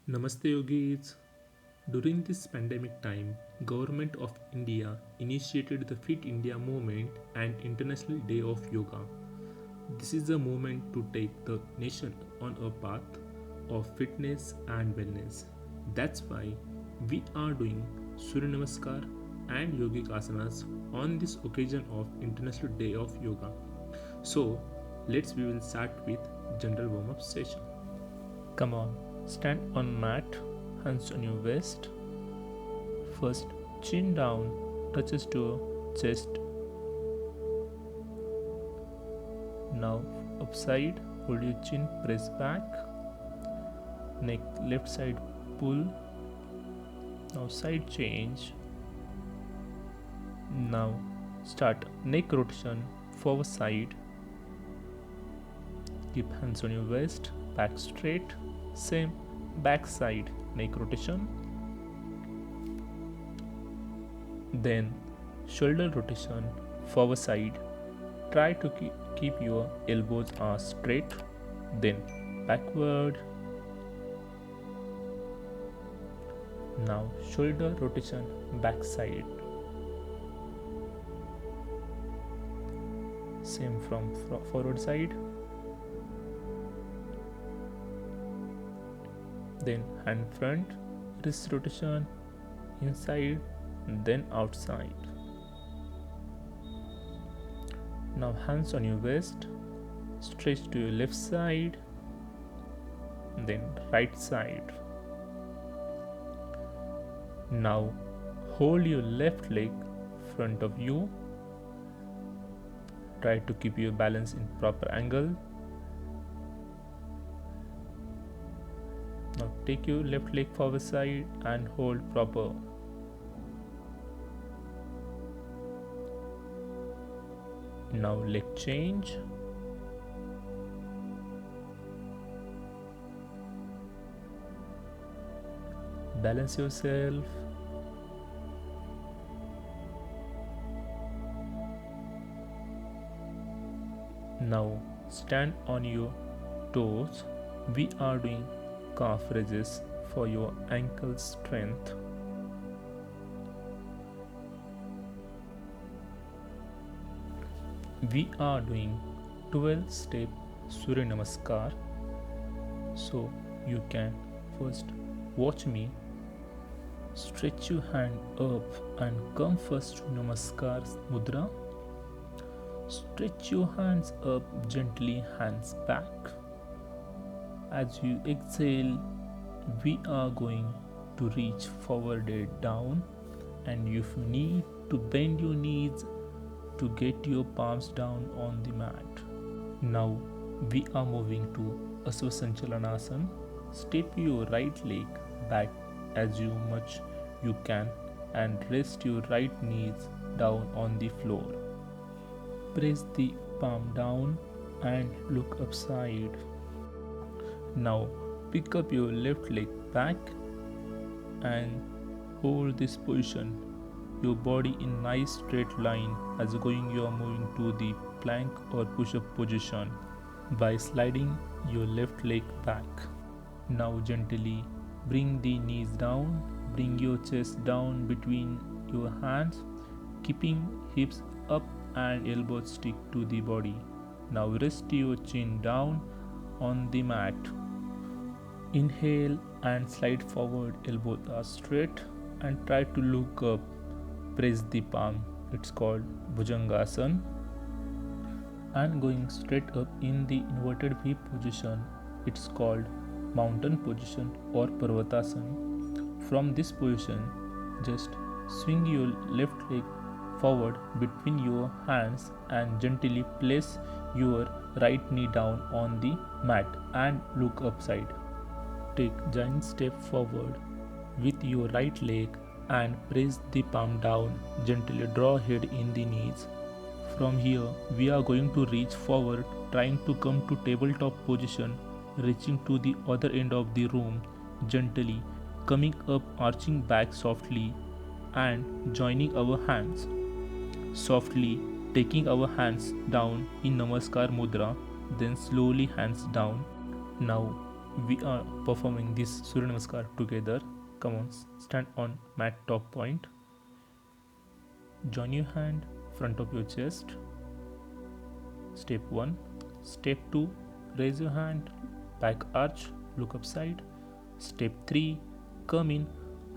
Namaste yogis. During this pandemic time, Government of India initiated the Fit India movement and International Day of Yoga. This is a moment to take the nation on a path of fitness and wellness. That's why we are doing Surya Namaskar and Yogic Asanas on this occasion of International Day of Yoga. So, we will start with general warm-up session. Come on, stand on mat, hands on your waist. First, chin down, touches to chest. Now, upside, hold your chin, press back. Neck left side pull. Now, side change. Now, start neck rotation, forward side. Keep hands on your waist, back straight. Same, back side, neck rotation. Then shoulder rotation, forward side. Try to keep your elbows are straight. Then backward. Now shoulder rotation, back side. Same from forward side. Then hand front, wrist rotation, inside, then outside. Now hands on your waist, stretch to your left side, then right side. Now hold your left leg front of you. Try to keep your balance in proper angle. Now take your left leg forward side and hold proper. Now leg change. Balance yourself. Now stand on your toes. We are doing calf raises for your ankle strength. We are doing 12 step Surya Namaskar. So you can first watch me. Stretch your hand up and come first to Namaskar Mudra. Stretch your hands up gently, hands back. As you exhale, we are going to reach forward down, and if you need to bend your knees to get your palms down on the mat. Now we are moving to Asvasanchalanasana. Step your right leg back as much you can and rest your right knees down on the floor. Press the palm down and look upside. Now pick up your left leg back and hold this position. Your body in nice straight line as you are moving to the plank or push-up position by sliding your left leg back. Now gently bring the knees down, bring your chest down between your hands, keeping hips up and elbows stick to the body. Now rest your chin down on the mat. Inhale and slide forward, elbows are straight and try to look up. Press the palm, it's called Bhujangasana. And going straight up in the inverted V position, it's called mountain position or Parvatasana. From this position, just swing your left leg forward between your hands and gently place your right knee down on the mat and look upside. Take giant step forward with your right leg and press the palm down. Gently draw head in the knees. From here, we are going to reach forward, trying to come to tabletop position, reaching to the other end of the room, gently coming up, arching back softly and joining our hands. Softly taking our hands down in Namaskar Mudra, then slowly hands down. Now We are performing this Surya Namaskar together. Come on, stand on mat top point. Join your hand front of your chest. Step 1. Step 2. Raise your hand, back arch, look upside. Step 3. Come in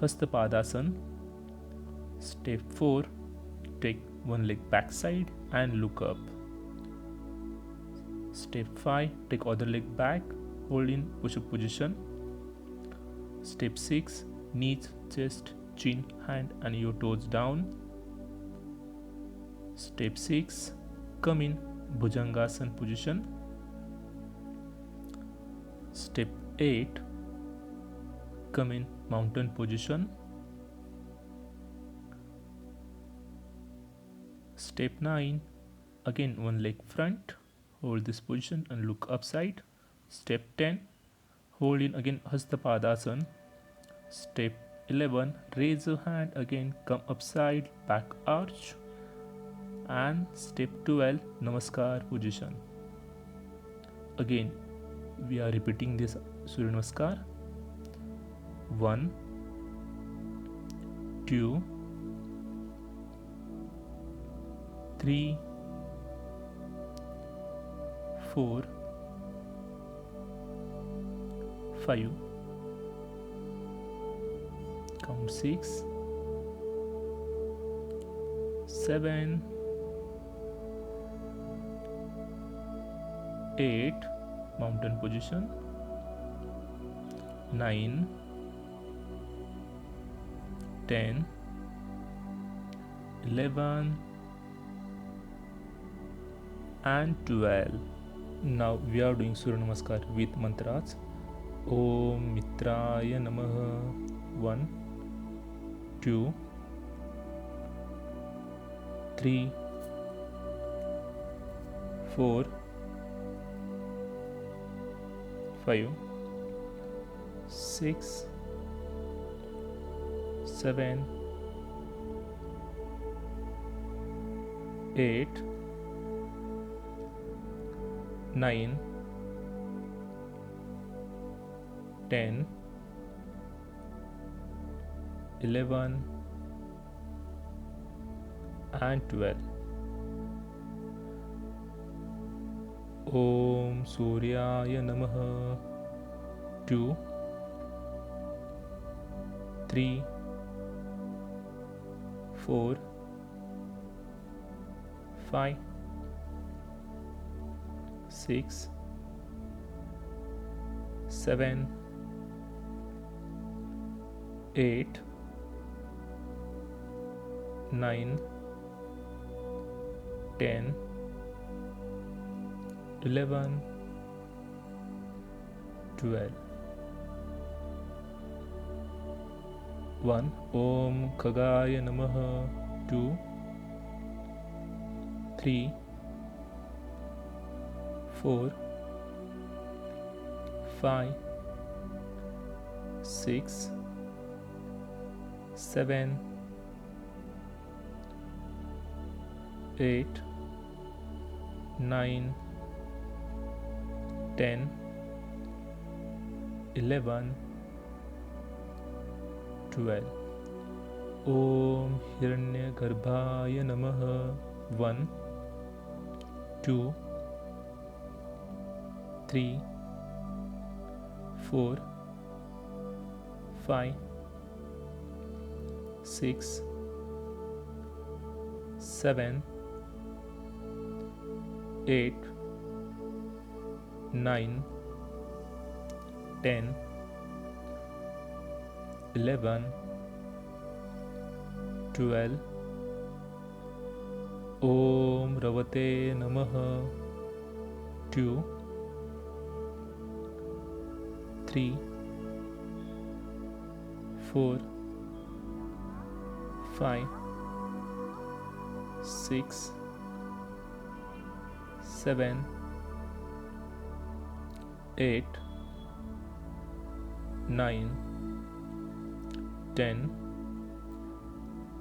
Hastapadasana. Step 4. Take one leg back side and look up. Step 5. Take other leg back, hold in push-up position. Step 6. Knees, chest, chin, hand and your toes down. Step 6. Come in Bhujangasana position. Step 8. Come in mountain position. Step 9. Again one leg front, hold this position and look upside. Step 10. Hold in again Hastapadasana. Step 11. Raise your hand again, come upside, back arch. And step 12. Namaskar position. Again we are repeating this Surya Namaskar. 1, 2, 3, 4, 5. Count 6, 7, 8. Mountain position. 9, 10, 11 and 12. Now we are doing Surya Namaskar with mantras. Om Mitraya Namaha. 1, 2, 3, 4, 5, 6, 7, 8, 9, 10, 11 and 12. Om Suryaya Namaha. 2, 3, 4, 5, 6, 7, 8, 9, 10, 11, 12. 1. Om Khagaya Namaha. 2, 3, 4, 5, 6, 7, 8, 9, 10, 11, 12. Om Hiranyagarbhaya Namaha. 1, 2, 3, 4, 5, 6, 7, 8, 9, 10, 11, 12. Om Ravate Namaha. 2, 3, 4, 5, 6, 7, 8, 9, 10,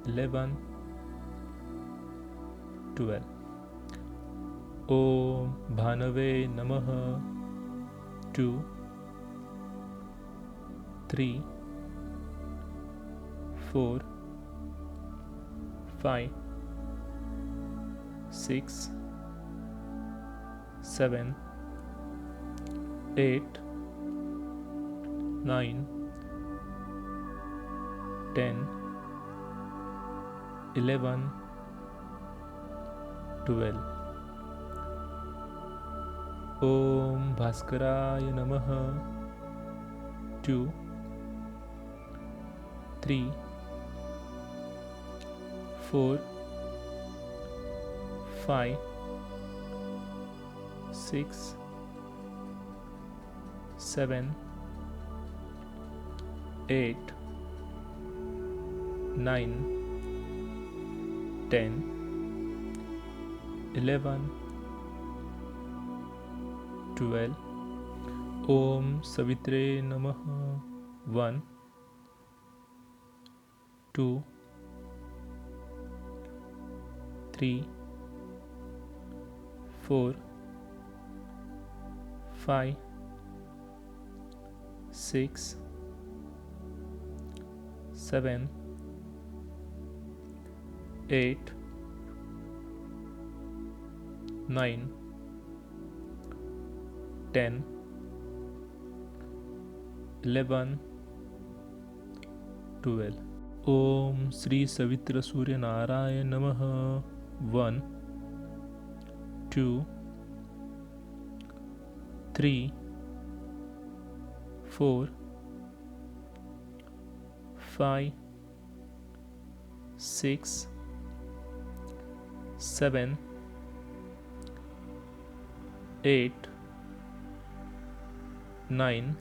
11, 12. Om Bhanave Namaha. 2, 3, 4, 5, 6, 7, 8, 9, 10, 11, 12. Om Bhaskaraya Namaha. 2, 3, 4, 5, 6, 7, 8, 9, 10, 11, 12. Om Savitre Namaha. 1, 2, 3, 4, 5, 6, 7, 8, 9, 10, 11, 12. Om Sri Savitra Surya Narayan Namaha. 1, 2, 3, 4, 5, 6, 7, 8, 9,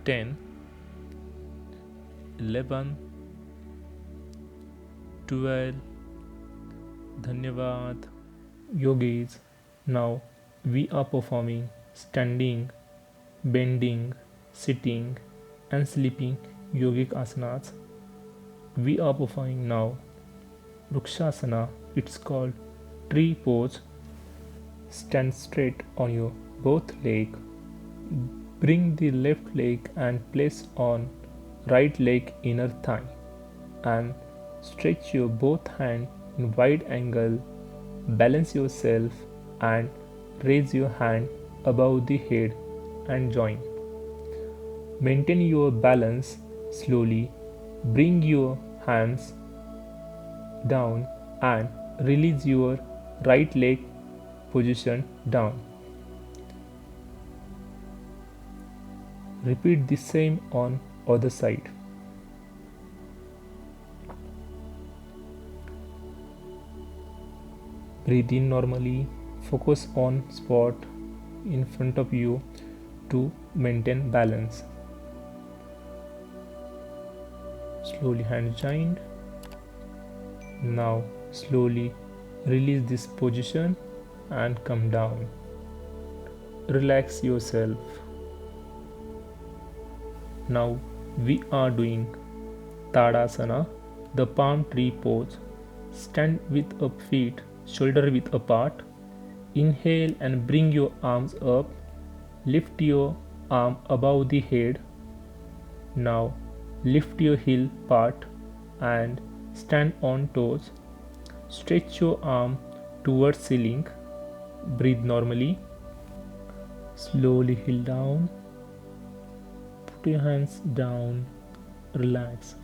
10, 11, 12. Dhanyavad. Yogis, now we are performing standing, bending, sitting and sleeping yogic asanas. We are performing now Vrukshasana. It's called tree pose. Stand straight on your both leg. Bring the left leg and place on right leg inner thigh and stretch your both hands in wide angle. Balance yourself and raise your hand above the head and join. Maintain your balance slowly. Bring your hands down and release your right leg position down. Repeat the same on other side. Breathe in normally. Focus on spot in front of you to maintain balance. Slowly hands joined. Now slowly release this position and come down. Relax yourself. Now we are doing Tadasana, the palm tree pose. Stand with up feet shoulder width apart. Inhale and bring your arms up. Lift your arm above the head. Now lift your heel part and stand on toes. Stretch your arm towards ceiling. Breathe normally. Slowly heel down. Put your hands down. Relax.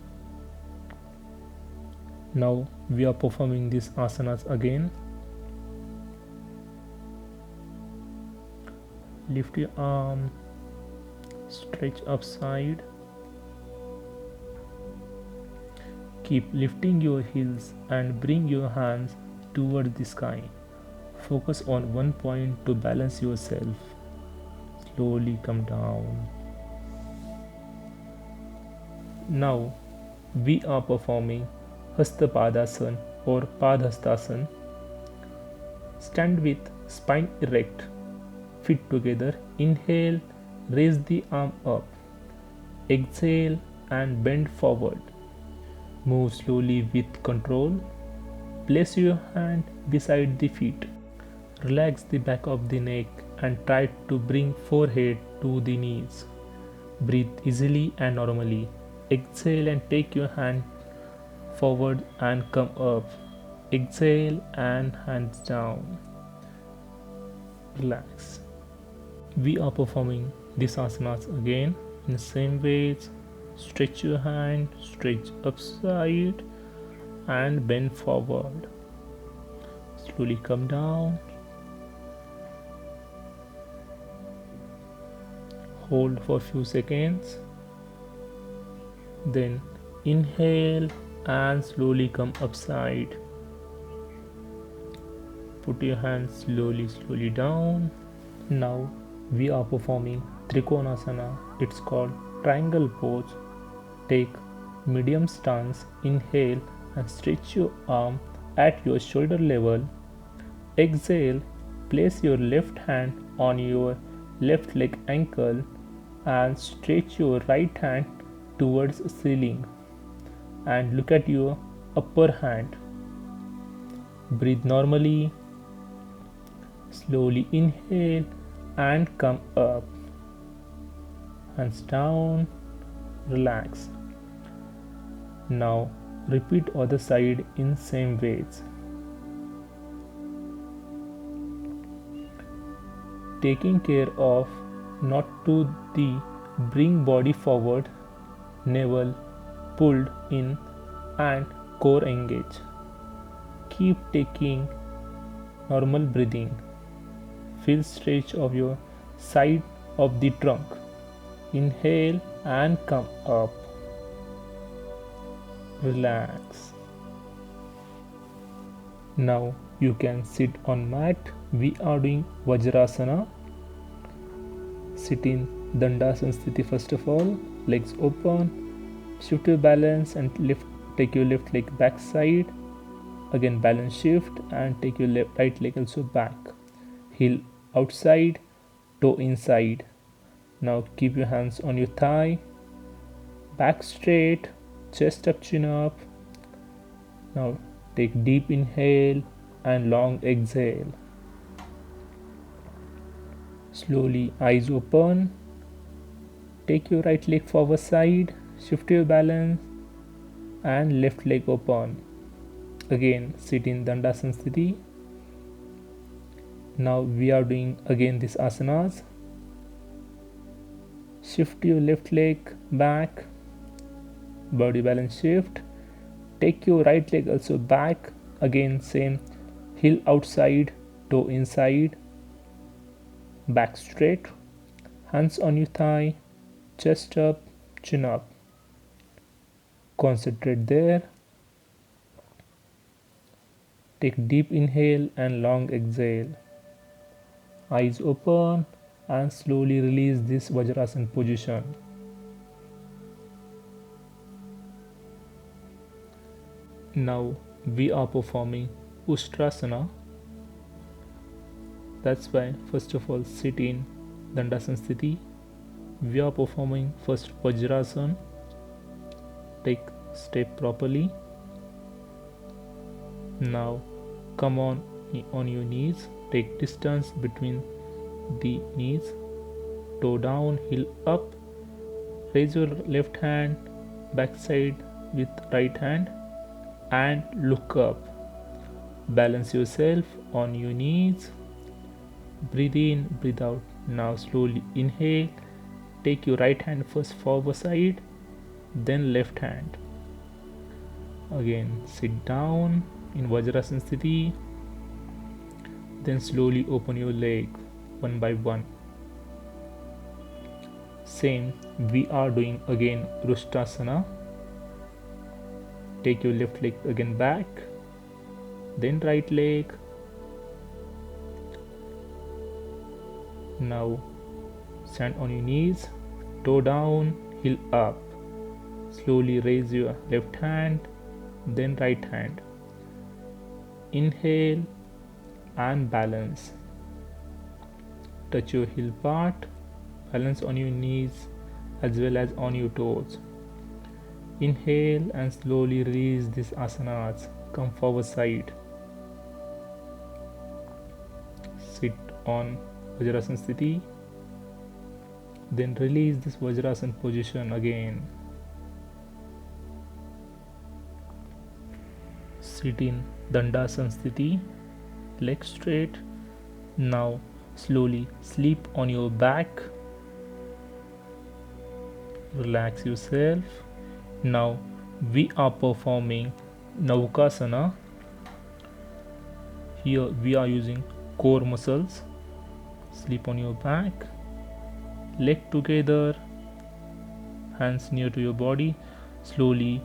Now we are performing these asanas again. Lift your arm, stretch upside. Keep lifting your heels and bring your hands towards the sky. Focus on one point to balance yourself. Slowly come down. Now we are performing Hastapadasana or Padhastasana. Stand with spine erect, feet together. Inhale, raise the arm up. Exhale and bend forward. Move slowly with control. Place your hand beside the feet. Relax the back of the neck and try to bring forehead to the knees. Breathe easily and normally. Exhale and take your hand forward and come up. Exhale and hands down. Relax. We are performing these asanas again in the same ways. Stretch your hand, stretch upside and bend forward. Slowly come down. Hold for a few seconds. Then inhale and slowly come upside. Put your hands slowly down. Now we are performing Trikonasana. It's called triangle pose. Take medium stance. Inhale and stretch your arm at your shoulder level. Exhale, place your left hand on your left leg ankle and stretch your right hand towards ceiling and look at your upper hand. Breathe normally. Slowly inhale and come up. Hands down. Relax. Now repeat other side in same ways. Taking care of not to bring body forward, navel pulled in and core engaged. Keep taking normal breathing. Feel stretch of your side of the trunk. Inhale and come up. Relax. Now you can sit on mat. We are doing Vajrasana. Sit in Dandasana Sthiti first of all. Legs open. Shift your balance and lift. Take your left leg back side. Again balance shift and take your right leg also back. Heel outside, toe inside. Now keep your hands on your thigh. Back straight, chest up, chin up. Now take deep inhale and long exhale. Slowly eyes open. Take your right leg forward side. Shift your balance and left leg open. Again sit in Dandasana Sthiti. Now we are doing again these asanas. Shift your left leg back. Body balance shift. Take your right leg also back. Again same. Heel outside, toe inside. Back straight. Hands on your thigh. Chest up, chin up. Concentrate there. Take deep inhale and long exhale. Eyes open and slowly release this Vajrasana position. Now we are performing Ustrasana. That's why first of all sit in Dandasana Sthiti. We are performing first Vajrasana. Take step properly. Now come on your knees. Take distance between the knees. Toe down, heel up. Raise your left hand back side with right hand and look up. Balance yourself on your knees. Breathe in, breathe out. Now slowly inhale. Take your right hand first forward side, then left hand. Again sit down in Vajrasana Sthiti. Then slowly open your leg one by one. Same we are doing again Ustrasana. Take your left leg again back, then right leg. Now stand on your knees, toe down, heel up. Slowly raise your left hand, then right hand. Inhale and balance. Touch your heel part, balance on your knees as well as on your toes. Inhale and slowly release these asanas. Come forward side. Sit on Vajrasana Sthiti. Then release this Vajrasana position again. Sit in Dandasana Sthiti, legs straight. Now slowly sleep on your back. Relax yourself. Now we are performing Navukasana. Here we are using core muscles. Sleep on your back, leg together, hands near to your body. Slowly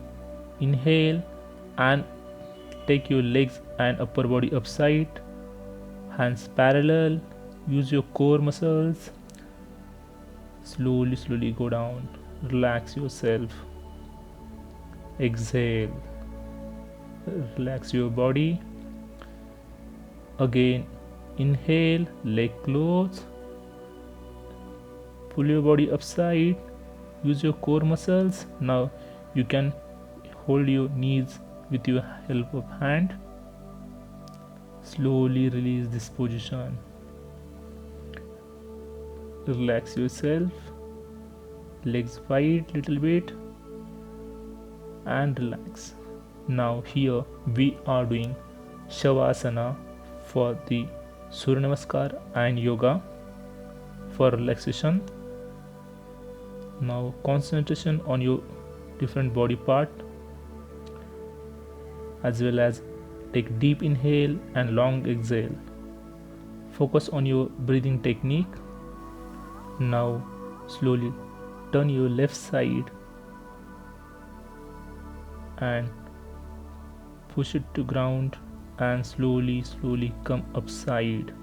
inhale and take your legs and upper body upside, hands parallel. Use your core muscles. Slowly go down. Relax yourself. Exhale. Relax your body. Again inhale, leg close. Pull your body upside. Use your core muscles. Now you can hold your knees with your help of hand. Slowly release this position. Relax yourself. Legs wide little bit and relax. Now here we are doing Shavasana for the Surya Namaskar and yoga for relaxation. Now concentration on your different body part, as well as take deep inhale and long exhale. Focus on your breathing technique. Now slowly turn your left side and push it to ground and slowly come upside.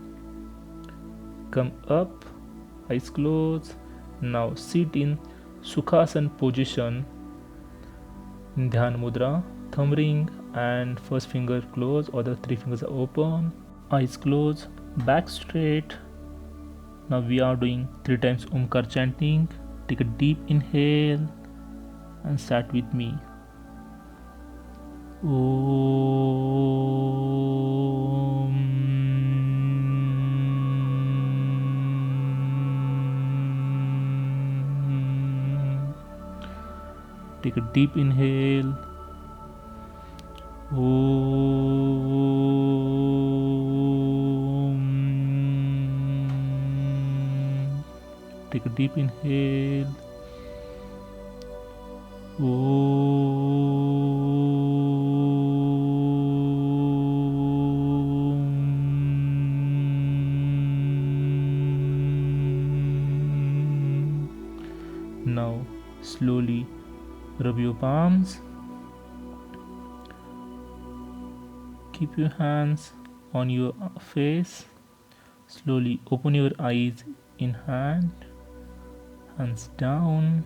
Come up, eyes closed. Now sit in Sukhasana position, Dhyan Mudra, thumb ring and first finger closed, other three fingers are open, eyes closed, back straight. Now we are doing 3 times Omkar chanting. Take a deep inhale and start with me. Take a deep inhale. Take a deep inhale. Now slowly rub your palms. Keep your hands on your face. Slowly open your eyes in hand, hands down.